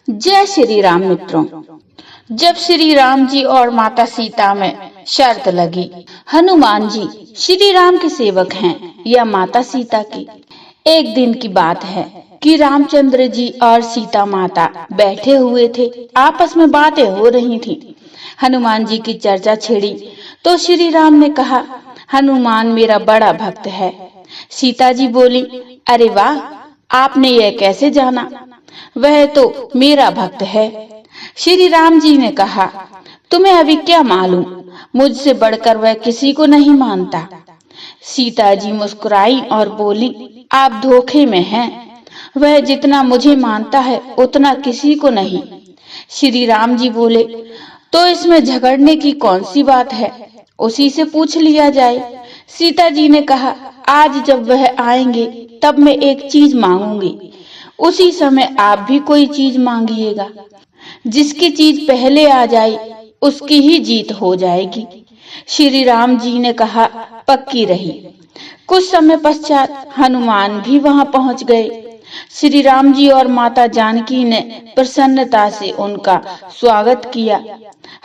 जय श्री राम मित्रों। जब श्री राम जी और माता सीता में शर्त लगी, हनुमान जी श्री राम के सेवक हैं या माता सीता की। एक दिन की बात है कि रामचंद्र जी और सीता माता बैठे हुए थे, आपस में बातें हो रही थी। हनुमान जी की चर्चा छिड़ी तो श्री राम ने कहा, हनुमान मेरा बड़ा भक्त है। सीता जी बोली, अरे वाह, आपने यह कैसे जाना? वह तो मेरा भक्त है। श्री राम जी ने कहा, तुम्हें अभी क्या मालूम, मुझसे बढ़कर वह किसी को नहीं मानता। सीता जी मुस्कुराई और बोली, आप धोखे में हैं। वह जितना मुझे मानता है उतना किसी को नहीं। श्री राम जी बोले, तो इसमें झगड़ने की कौन सी बात है, उसी से पूछ लिया जाए। सीता जी ने कहा, आज जब वह आएंगे तब मैं एक चीज मांगूंगी, उसी समय आप भी कोई चीज मांगिएगा। जिसकी चीज पहले आ जाए उसकी ही जीत हो जाएगी। श्री राम जी ने कहा, पक्की रही। कुछ समय पश्चात हनुमान भी वहां पहुंच गए। श्री राम जी और माता जानकी ने प्रसन्नता से उनका स्वागत किया।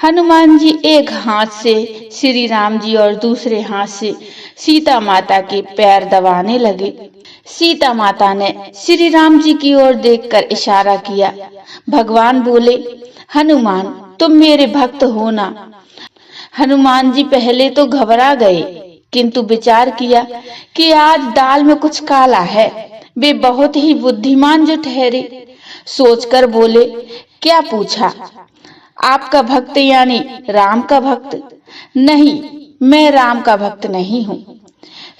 हनुमान जी एक हाथ से श्री राम जी और दूसरे हाथ से सीता माता के पैर दबाने लगे। सीता माता ने श्री राम जी की ओर देखकर इशारा किया। भगवान बोले, हनुमान तुम मेरे भक्त हो ना। हनुमान जी पहले तो घबरा गए, किंतु विचार किया कि आज दाल में कुछ काला है। वे बहुत ही बुद्धिमान जो ठहरे। सोचकर बोले, क्या पूछा? आपका भक्त यानी राम का भक्त? नहीं, मैं राम का भक्त नहीं हूँ।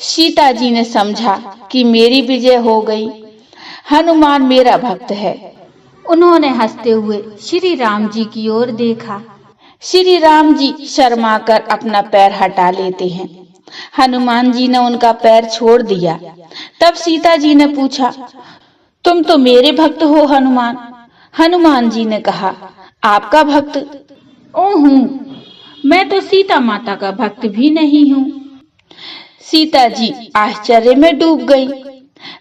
सीता जी ने समझा कि मेरी विजय हो गई, हनुमान मेरा भक्त है। उन्होंने हंसते हुए श्री राम जी की ओर देखा। श्री राम जी शर्माकर अपना पैर हटा लेते हैं। हनुमान जी ने उनका पैर छोड़ दिया। तब सीता जी ने पूछा, तुम तो मेरे भक्त हो हनुमान। हनुमान जी ने कहा, आपका भक्त? ओह, मैं तो सीता माता का भक्त भी नहीं हूँ। सीता जी आश्चर्य में डूब गई।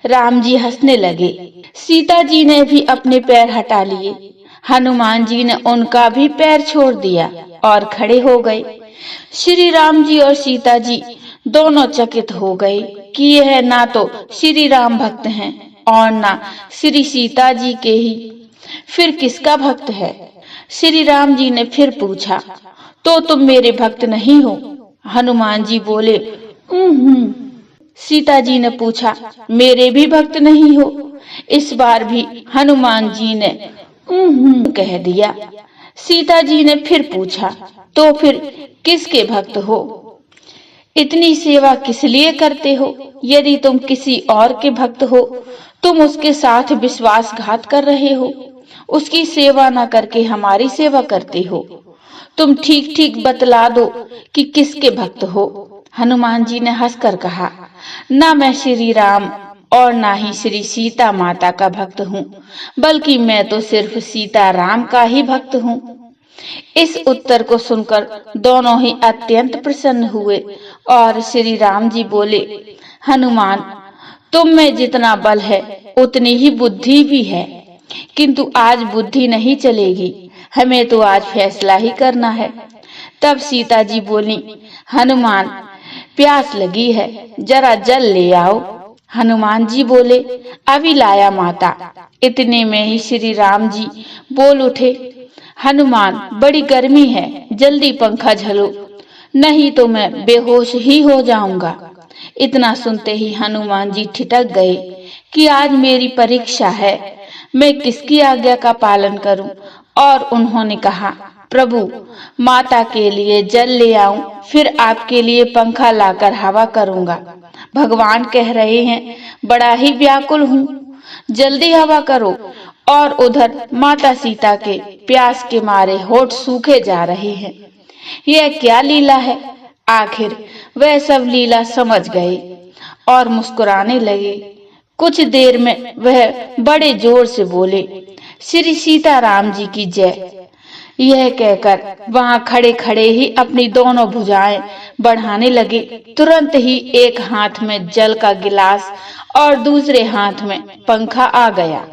राम जी हंसने लगे। सीता जी ने भी अपने पैर हटा लिए। हनुमान जी ने उनका भी पैर छोड़ दिया और खड़े हो गए। श्री राम जी और सीता जी दोनों चकित हो गए कि यह ना तो श्री राम भक्त हैं और ना श्री सीता जी के ही। फिर किसका भक्त है? श्री राम जी ने फिर पूछा, तो तुम मेरे भक्त नहीं हो? हनुमान जी बोले, सीता जी ने पूछा, मेरे भी भक्त नहीं हो? इस बार भी हनुमान जी ने कह दिया। सीता जी ने फिर पूछा, तो फिर किसके भक्त हो? इतनी सेवा किस लिए करते हो? यदि तुम किसी और के भक्त हो, तुम उसके साथ विश्वासघात कर रहे हो। उसकी सेवा न करके हमारी सेवा करते हो। तुम ठीक ठीक बतला दो कि किसके भक्त हो। हनुमान जी ने हंसकर कहा, ना मैं श्री राम और ना ही श्री सीता माता का भक्त हूँ, बल्कि मैं तो सिर्फ सीता राम का ही भक्त हूँ। इस उत्तर को सुनकर दोनों ही अत्यंत प्रसन्न हुए और श्री राम जी बोले, हनुमान तुम में जितना बल है उतनी ही बुद्धि भी है, किंतु आज बुद्धि नहीं चलेगी, हमें तो आज फैसला ही करना है। तब सीता जी बोली, हनुमान प्यास लगी है, जरा जल ले आओ। हनुमान जी बोले, अभी लाया माता। इतने में ही श्री राम जी बोल उठे, हनुमान बड़ी गर्मी है, जल्दी पंखा झलो, नहीं तो मैं बेहोश ही हो जाऊंगा। इतना सुनते ही हनुमान जी ठिठक गए कि आज मेरी परीक्षा है, मैं किसकी आज्ञा का पालन करूं। और उन्होंने कहा, प्रभु माता के लिए जल ले आऊं, फिर आपके लिए पंखा लाकर हवा करूंगा। भगवान कह रहे हैं, बड़ा ही व्याकुल हूँ, जल्दी हवा करो। और उधर माता सीता के प्यास के मारे होठ सूखे जा रहे हैं। यह क्या लीला है? आखिर वह सब लीला समझ गए और मुस्कुराने लगे। कुछ देर में वह बड़े जोर से बोले, श्री सीता राम जी की जय। यह कहकर वहां खड़े खड़े ही अपनी दोनों भुजाएं बढ़ाने लगे। तुरंत ही एक हाथ में जल का गिलास और दूसरे हाथ में पंखा आ गया।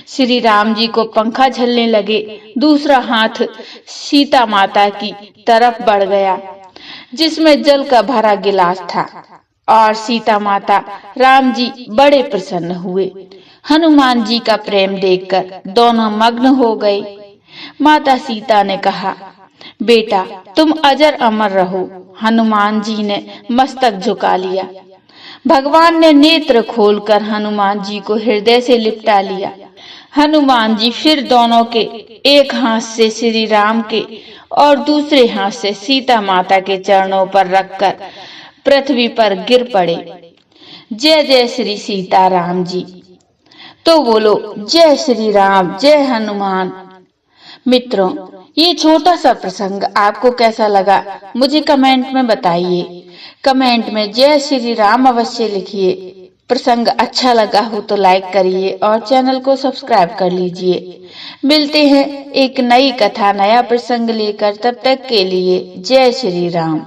श्री राम जी को पंखा झलने लगे। दूसरा हाथ सीता माता की तरफ बढ़ गया जिसमें जल का भरा गिलास था और सीता माता राम जी बड़े प्रसन्न हुए। हनुमान जी का प्रेम देखकर दोनों मग्न हो गए। माता सीता ने कहा, बेटा तुम अजर अमर रहो। हनुमान जी ने मस्तक झुका लिया। भगवान ने नेत्र खोलकर हनुमान जी को हृदय से लिपटा लिया। हनुमान जी फिर दोनों के एक हाथ से श्री राम के और दूसरे हाथ से सीता माता के चरणों पर रखकर पृथ्वी पर गिर पड़े। जय जय श्री सीता राम जी। तो बोलो जय श्री राम, जय हनुमान। मित्रों, ये छोटा सा प्रसंग आपको कैसा लगा मुझे कमेंट में बताइए। कमेंट में जय श्री राम अवश्य लिखिए। प्रसंग अच्छा लगा हो तो लाइक करिए और चैनल को सब्सक्राइब कर लीजिए। मिलते हैं एक नई कथा नया प्रसंग लेकर, तब तक के लिए जय श्री राम।